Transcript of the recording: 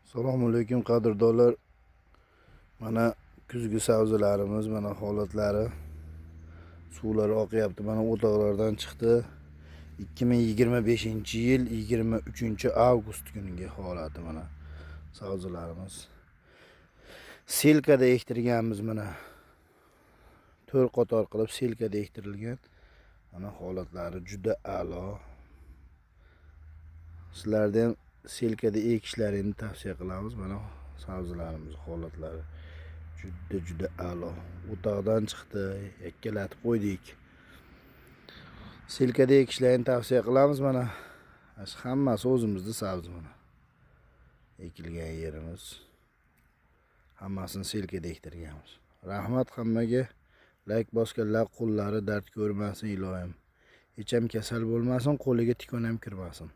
Assalomu alaykum qadrdonlar. Mana kuzgi sabzilarimiz, mana holatlari. Suvlar oqyapti. Mana o'toqlardan chiqdi. 2025-yil 23-avgust kuniga holati mana sabzilarimiz. Selkada ektirganmiz mana. 4 qator qilib selkada ektirilgan. Mana holatlari juda a'lo. Sizlarga ham selkada ekishlarini tavsiya qilamiz. Mana sabzilarimiz holatlari juda a'lo. O'toqdan chiqdi, yakkalatib qo'ydik. Selkada ekishlarini tavsiya qilamiz. Mana hammasi o'zimizda sabzi mana. Ekilgan yerimiz. Hammasini selkada ektirganmiz. Rahmat hammaga. Like bosganlar qo'llari dard ko'rmasin iloyim. Hech ham kasal bo'lmasin, qo'liga tikon ham kirmasin.